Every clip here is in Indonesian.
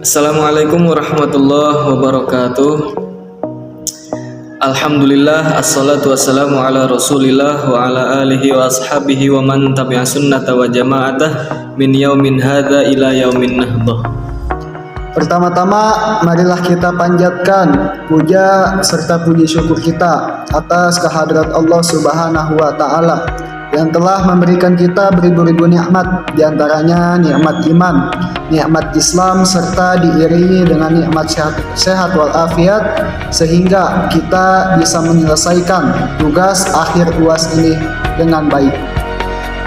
Assalamualaikum warahmatullahi wabarakatuh. Alhamdulillah, assalatu wassalamu ala rasulillah wa ala alihi wa ashabihi wa man tabi'a sunnata wa jama'atah min yaumin hadha ila yaumin nahdah. Pertama-tama, marilah kita panjatkan puja serta puji syukur kita atas kehadrat Allah Subhanahu wa Ta'ala yang telah memberikan kita beribu-ribu nikmat, diantaranya nikmat iman, nikmat Islam, serta diiringi dengan nikmat sehat walafiat, sehingga kita bisa menyelesaikan tugas akhir UAS ini dengan baik.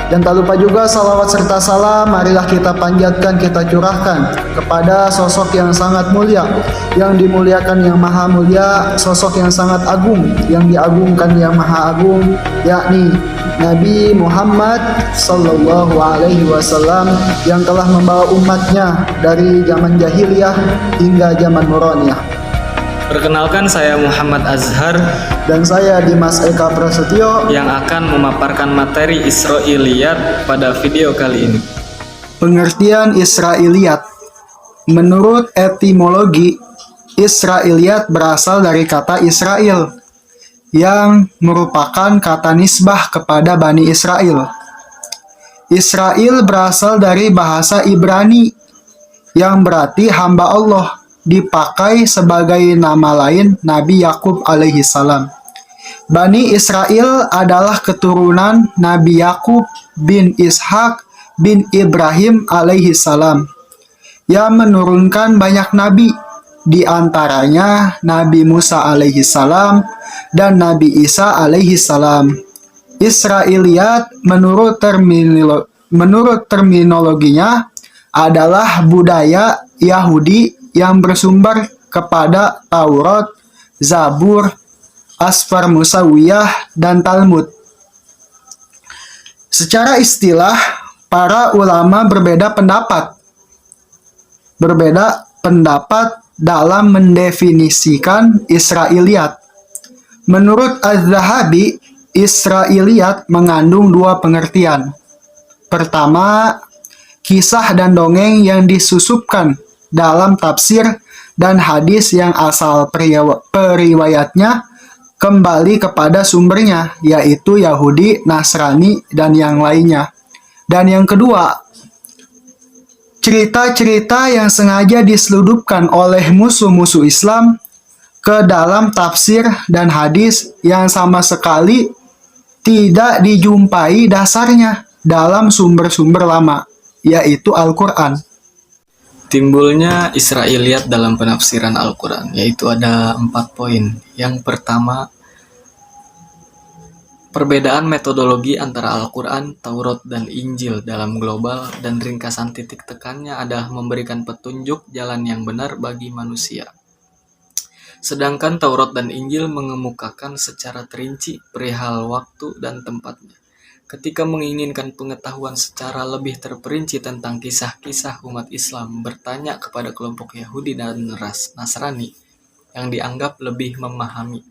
Dan tak lupa juga salawat serta salam marilah kita panjatkan, kita curahkan kepada sosok yang sangat mulia, yang dimuliakan yang maha mulia, sosok yang sangat agung, yang diagungkan yang maha agung, yakni Nabi Muhammad Sallallahu Alaihi Wasallam yang telah membawa umatnya dari zaman jahiliyah hingga zaman nuraniyah. Perkenalkan, saya Muhammad Azhar Dan saya Dimas Eka Prasetyo yang akan memaparkan materi Israiliyat pada video kali ini. Pengertian Israiliyat. Menurut etimologi, Israiliyat berasal dari kata Israel yang merupakan kata nisbah kepada Bani Israel. Israel berasal dari bahasa Ibrani yang berarti hamba Allah, dipakai sebagai nama lain Nabi Yakub alaihi salam. Bani Israel adalah keturunan Nabi Yakub bin Ishak bin Ibrahim alaihi salam yang menurunkan banyak nabi, di antaranya Nabi Musa alaihi salam dan Nabi Isa alaihi salam. Israiliyat menurut terminologinya adalah budaya Yahudi yang bersumber kepada Taurat, Zabur, Asfar Musawiyah, dan Talmud. Secara istilah, para ulama berbeda pendapat dalam mendefinisikan Israiliyat. Menurut Az-Zahabi, Israiliyat mengandung dua pengertian. Pertama, kisah dan dongeng yang disusupkan dalam tafsir dan hadis yang asal periwayatnya kembali kepada sumbernya, yaitu Yahudi, Nasrani, dan yang lainnya. Dan yang kedua, cerita-cerita yang sengaja diseludupkan oleh musuh-musuh Islam ke dalam tafsir dan hadis yang sama sekali tidak dijumpai dasarnya dalam sumber-sumber lama, yaitu Al-Quran. Timbulnya Israiliyat dalam penafsiran Al-Quran, yaitu ada 4 poin. Yang pertama, perbedaan metodologi antara Al-Quran, Taurat, dan Injil dalam global, dan ringkasan titik tekannya adalah memberikan petunjuk jalan yang benar bagi manusia. Sedangkan Taurat dan Injil mengemukakan secara terinci perihal waktu dan tempatnya. Ketika menginginkan pengetahuan secara lebih terperinci tentang kisah-kisah umat Islam, bertanya kepada kelompok Yahudi dan Nasrani yang dianggap lebih memahami.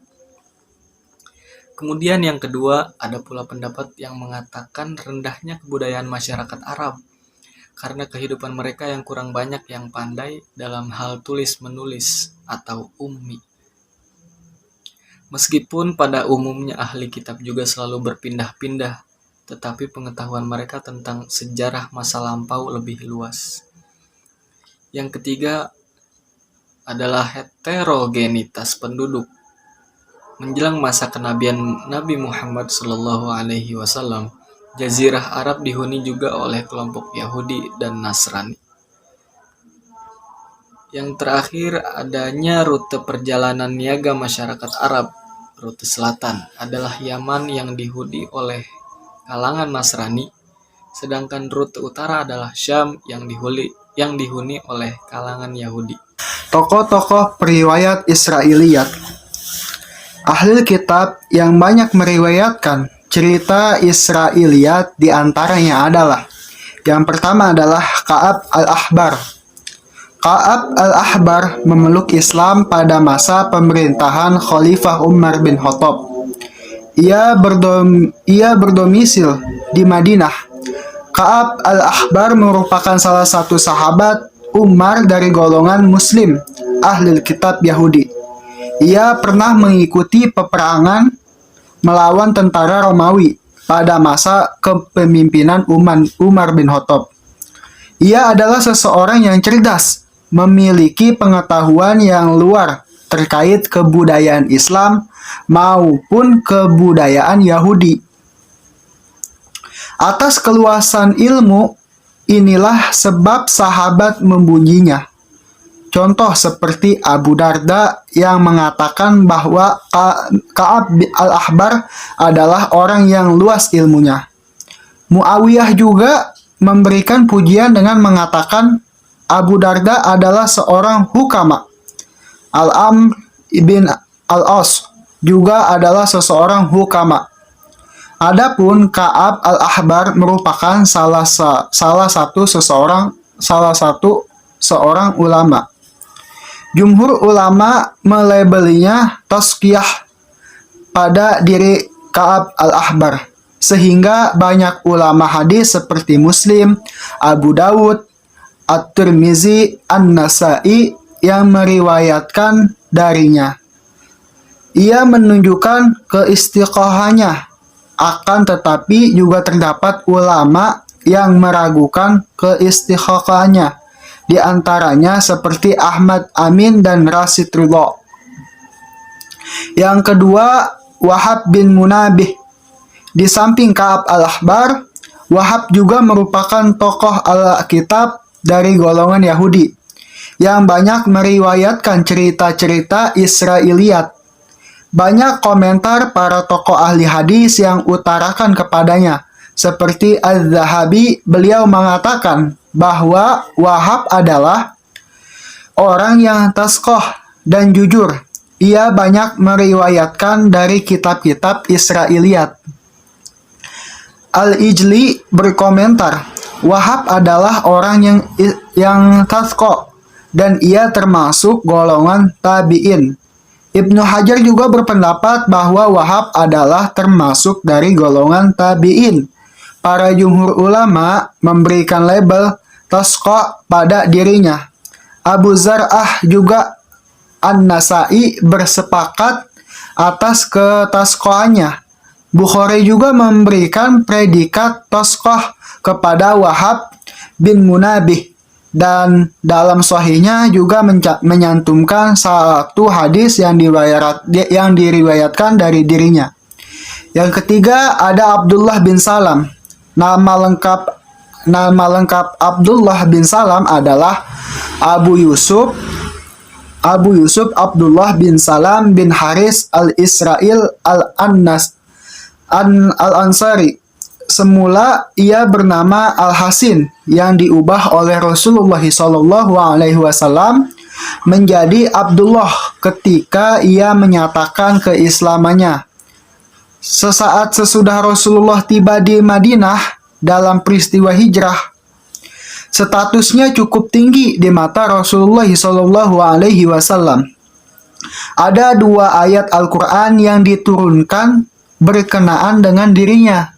Kemudian yang kedua, ada pula pendapat yang mengatakan rendahnya kebudayaan masyarakat Arab karena kehidupan mereka yang kurang banyak yang pandai dalam hal tulis-menulis atau ummi. Meskipun pada umumnya ahli kitab juga selalu berpindah-pindah, tetapi pengetahuan mereka tentang sejarah masa lampau lebih luas. Yang ketiga adalah heterogenitas penduduk. Menjelang masa kenabian Nabi Muhammad SAW, Jazirah Arab dihuni juga oleh kelompok Yahudi dan Nasrani. Yang terakhir, adanya rute perjalanan niaga masyarakat Arab. Rute selatan adalah Yaman yang dihuni oleh kalangan Nasrani, sedangkan rute utara adalah Syam yang dihuni oleh kalangan Yahudi. Tokoh-tokoh periwayat Israiliyat. Ahli kitab yang banyak meriwayatkan cerita Israiliyat diantaranya adalah: yang pertama adalah Ka'ab al-Ahbar. Ka'ab al-Ahbar memeluk Islam pada masa pemerintahan Khalifah Umar bin Khattab. Ia berdomisil di Madinah. Ka'ab al-Ahbar merupakan salah satu sahabat Umar dari golongan Muslim, Ahlul Kitab Yahudi. Ia pernah mengikuti peperangan melawan tentara Romawi pada masa kepemimpinan Umar bin Khattab. Ia adalah seseorang yang cerdas, memiliki pengetahuan yang luar terkait kebudayaan Islam maupun kebudayaan Yahudi. Atas keluasan ilmu, inilah sebab sahabat memujinya. Contoh seperti Abu Darda yang mengatakan bahwa Ka'ab al-Ahbar adalah orang yang luas ilmunya. Muawiyah juga memberikan pujian dengan mengatakan Abu Darda adalah seorang hukama. Al-Amr ibn al-As juga adalah seseorang hukama. Adapun Ka'ab al-Ahbar merupakan salah satu seorang ulama. Jumhur ulama melabelinya tazkiyah pada diri Ka'ab al-Ahbar, sehingga banyak ulama hadis seperti Muslim, Abu Dawud, At-Tirmizi, An-Nasai yang meriwayatkan darinya. Ia menunjukkan keistiqohahnya, akan tetapi juga terdapat ulama yang meragukan keistiqohahnya, di antaranya seperti Ahmad Amin dan Rasid Ridha. Yang kedua, Wahab bin Munabih. Di samping Ka'ab al-Ahbar, Wahab juga merupakan tokoh Alkitab dari golongan Yahudi yang banyak meriwayatkan cerita-cerita Israiliyat. Banyak komentar para tokoh ahli hadis yang utarakan kepadanya, seperti Az-Zahabi. Beliau mengatakan bahwa Wahab adalah orang yang tasqoh dan jujur. Ia banyak meriwayatkan dari kitab-kitab Israiliyat. Al-Ijli berkomentar, Wahab adalah orang yang tasqoh dan ia termasuk golongan tabi'in. Ibnu Hajar juga berpendapat bahwa Wahab adalah termasuk dari golongan tabi'in. Para jumhur ulama memberikan label tasqa pada dirinya. Abu Zar'ah juga An-Nasai bersepakat atas ketasqahannya. Bukhari juga memberikan predikat tasqah kepada Wahab bin Munabih, dan dalam sahihnya juga menyantumkan satu hadis yang diriwayatkan dari dirinya. Yang ketiga ada Abdullah bin Salam. Nama lengkap Abdullah bin Salam adalah Abu Yusuf Abdullah bin Salam bin Haris al-Israil al-Ansari. Semula ia bernama Al-Hasin yang diubah oleh Rasulullah SAW menjadi Abdullah ketika ia menyatakan keislamannya. Sesaat sesudah Rasulullah tiba di Madinah dalam peristiwa hijrah, statusnya cukup tinggi di mata Rasulullah SAW. Ada 2 ayat Al-Quran yang diturunkan berkenaan dengan dirinya.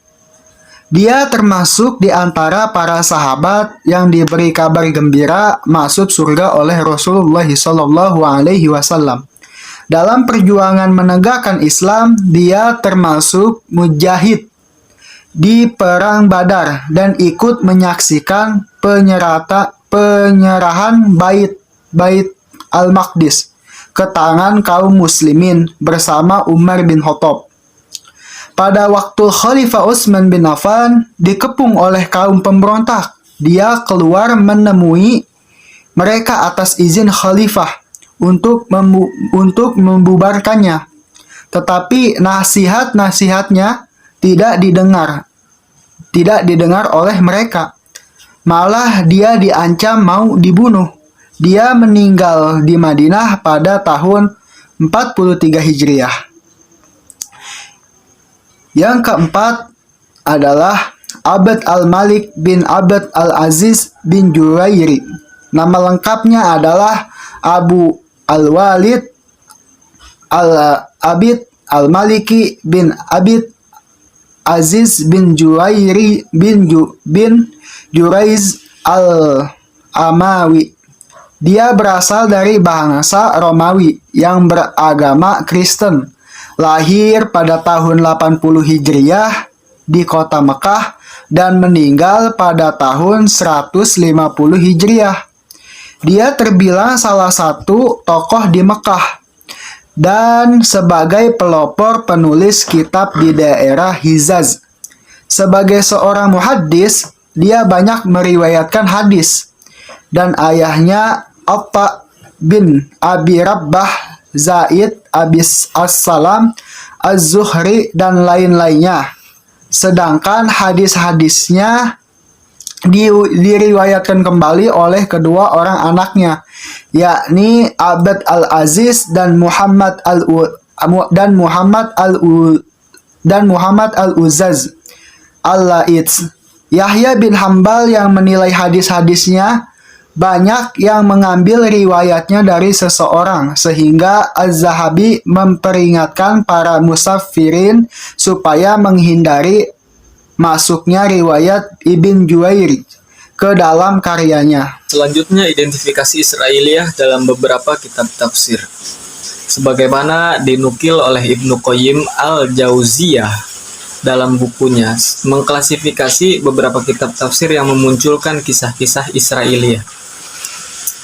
Dia termasuk di antara para sahabat yang diberi kabar gembira masuk surga oleh Rasulullah SAW. Dalam perjuangan menegakkan Islam, dia termasuk mujahid di perang Badar dan ikut menyaksikan penyerahan Bait Al-Maqdis ke tangan kaum muslimin bersama Umar bin Khattab. Pada waktu Khalifah Utsman bin Affan dikepung oleh kaum pemberontak, dia keluar menemui mereka atas izin khalifah untuk membubarkannya. Tetapi nasihat-nasihatnya tidak didengar oleh mereka. Malah dia diancam mau dibunuh. Dia meninggal di Madinah pada tahun 43 Hijriah. Yang keempat adalah Abd al-Malik bin Abd al-Aziz bin Jurairi. Nama lengkapnya adalah Abu al-Walid al-Abid al-Maliki bin Abid Aziz bin Jurairi bin Juraiz al-Amawi. Dia berasal dari bangsa Romawi yang beragama Kristen. Lahir pada tahun 80 Hijriah di kota Mekah dan meninggal pada tahun 150 Hijriah. Dia terbilang salah satu tokoh di Mekah dan sebagai pelopor penulis kitab di daerah Hijaz. Sebagai seorang muhaddis, dia banyak meriwayatkan hadis dan ayahnya Atta bin Abi Rabbah, Zaid, Abis As-Salam, Az-Zuhri, dan lain-lainnya. Sedangkan hadis-hadisnya diriwayatkan kembali oleh kedua orang anaknya, yakni Abd al-Aziz dan Muhammad al-Uzaz al-Laits. Yahya bin Hambal yang menilai hadis-hadisnya banyak yang mengambil riwayatnya dari seseorang, sehingga Az-Zahabi memperingatkan para musaffirin supaya menghindari masuknya riwayat Ibn Juwairi ke dalam karyanya. Selanjutnya, identifikasi Israiliyah dalam beberapa kitab tafsir. Sebagaimana dinukil oleh Ibnu Qayyim al-Jauziyah dalam bukunya, mengklasifikasi beberapa kitab tafsir yang memunculkan kisah-kisah Israiliyah.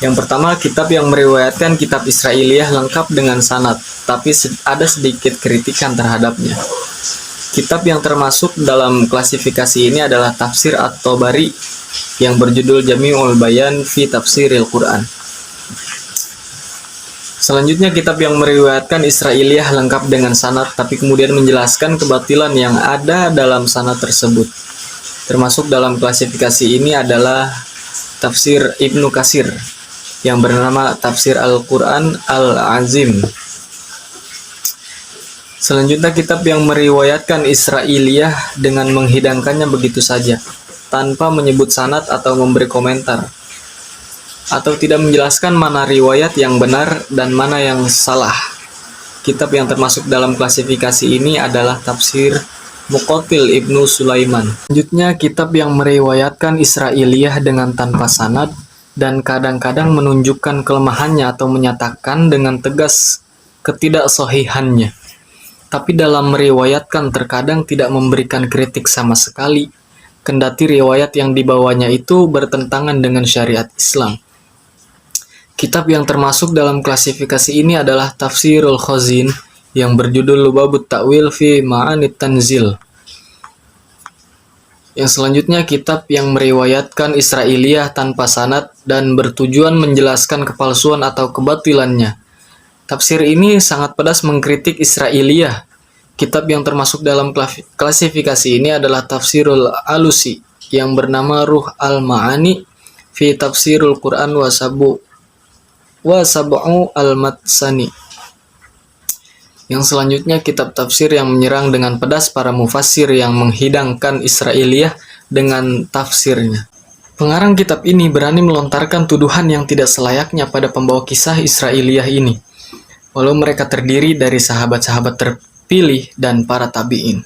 Yang pertama, kitab yang meriwayatkan kitab Israiliyah lengkap dengan sanad, tapi ada sedikit kritikan terhadapnya. Kitab yang termasuk dalam klasifikasi ini adalah Tafsir At-Tabari yang berjudul Jami'ul Bayan fi Tafsiril Quran. Selanjutnya, kitab yang meriwayatkan Israiliyah lengkap dengan sanad, tapi kemudian menjelaskan kebatilan yang ada dalam sanad tersebut. Termasuk dalam klasifikasi ini adalah Tafsir Ibnu Katsir yang bernama Tafsir Al-Quran Al-Azim. Selanjutnya, kitab yang meriwayatkan Israiliyah dengan menghidangkannya begitu saja, tanpa menyebut sanad atau memberi komentar, atau tidak menjelaskan mana riwayat yang benar dan mana yang salah. Kitab yang termasuk dalam klasifikasi ini adalah Tafsir Muqatil Ibnu Sulaiman. Selanjutnya, kitab yang meriwayatkan Israiliyah dengan tanpa sanad dan kadang-kadang menunjukkan kelemahannya atau menyatakan dengan tegas ketidaksohihannya, tapi dalam meriwayatkan terkadang tidak memberikan kritik sama sekali, kendati riwayat yang dibawanya itu bertentangan dengan syariat Islam. Kitab yang termasuk dalam klasifikasi ini adalah Tafsirul Khazin yang berjudul Lubabut Ta'wil fi Ma'anit Tanzil. Yang selanjutnya, kitab yang meriwayatkan Israiliyah tanpa sanad dan bertujuan menjelaskan kepalsuan atau kebatilannya. Tafsir ini sangat pedas mengkritik Israiliyah. Kitab yang termasuk dalam klasifikasi ini adalah Tafsirul Alusi yang bernama Ruh Al-Ma'ani fi Tafsirul Quran wa Sab'u Al-Matsani. Yang selanjutnya, kitab tafsir yang menyerang dengan pedas para mufassir yang menghidangkan Israiliyah dengan tafsirnya. Pengarang kitab ini berani melontarkan tuduhan yang tidak selayaknya pada pembawa kisah Israiliyah ini, walau mereka terdiri dari sahabat-sahabat terpilih dan para tabi'in.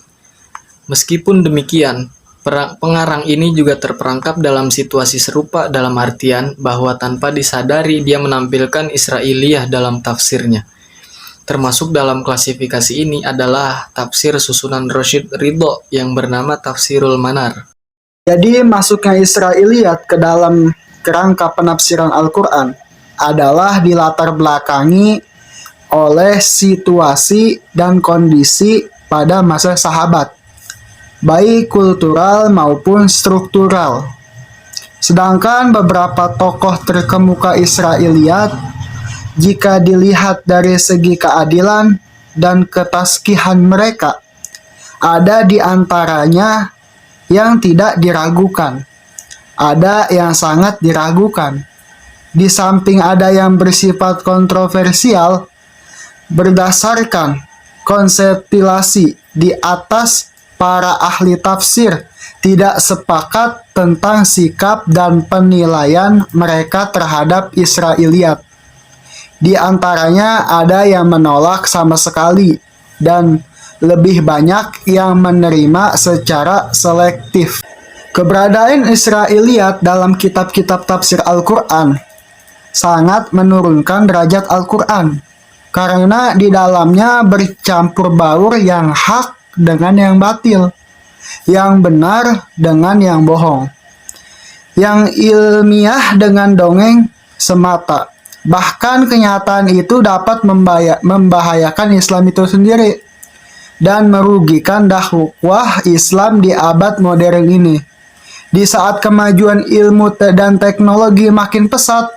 Meskipun demikian, pengarang ini juga terperangkap dalam situasi serupa, dalam artian bahwa tanpa disadari dia menampilkan Israiliyah dalam tafsirnya. Termasuk dalam klasifikasi ini adalah tafsir susunan Rasyid Ridho yang bernama Tafsirul Manar. Jadi masuknya Israiliyat ke dalam kerangka penafsiran Al-Quran adalah dilatar belakangi oleh situasi dan kondisi pada masa sahabat, baik kultural maupun struktural. Sedangkan beberapa tokoh terkemuka Israiliyat, jika dilihat dari segi keadilan dan ketaskihan mereka, ada di antaranya yang tidak diragukan, ada yang sangat diragukan. Di samping ada yang bersifat kontroversial, berdasarkan konseptilasi di atas, para ahli tafsir tidak sepakat tentang sikap dan penilaian mereka terhadap Israiliyat. Di antaranya ada yang menolak sama sekali dan lebih banyak yang menerima secara selektif. Keberadaan Israiliyat dalam kitab-kitab tafsir Al-Quran sangat menurunkan derajat Al-Quran. Karena di dalamnya bercampur baur yang hak dengan yang batil, yang benar dengan yang bohong, yang ilmiah dengan dongeng semata. Bahkan kenyataan itu dapat membahayakan Islam itu sendiri dan merugikan dakwah Islam di abad modern ini. Di saat kemajuan ilmu dan teknologi makin pesat,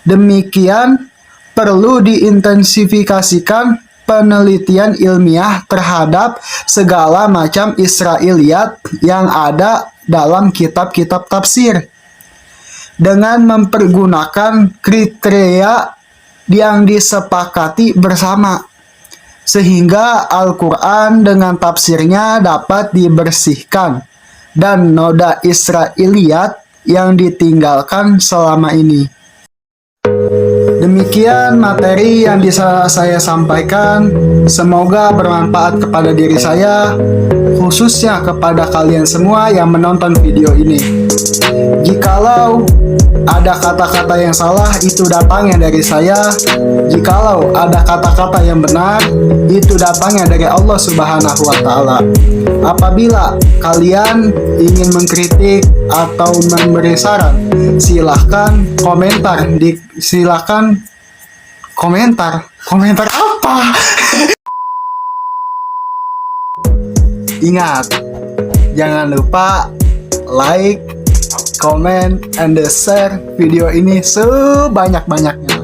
demikian perlu diintensifikasikan penelitian ilmiah terhadap segala macam Israiliyat yang ada dalam kitab-kitab tafsir dengan mempergunakan kriteria yang disepakati bersama, sehingga Al-Quran dengan tafsirnya dapat dibersihkan dan noda Israiliyat yang ditinggalkan selama ini. Demikian materi yang bisa saya sampaikan. Semoga bermanfaat kepada diri saya, khususnya kepada kalian semua yang menonton video ini. Jikalau ada kata-kata yang salah, itu datangnya dari saya. Jikalau ada kata-kata yang benar, itu datangnya dari Allah Subhanahu wa Ta'ala. Apabila kalian ingin mengkritik atau memberi saran, silahkan komentar komentar apa? Ingat, jangan lupa like, comment, and share video ini sebanyak-banyaknya.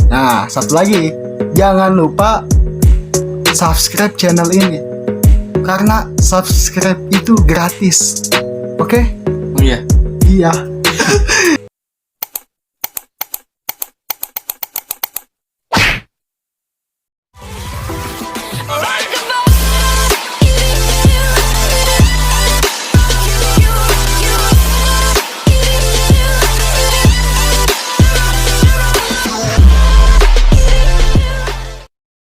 Nah, satu lagi, jangan lupa subscribe channel ini, karena subscribe itu gratis. Oke? Oh iya. Iya.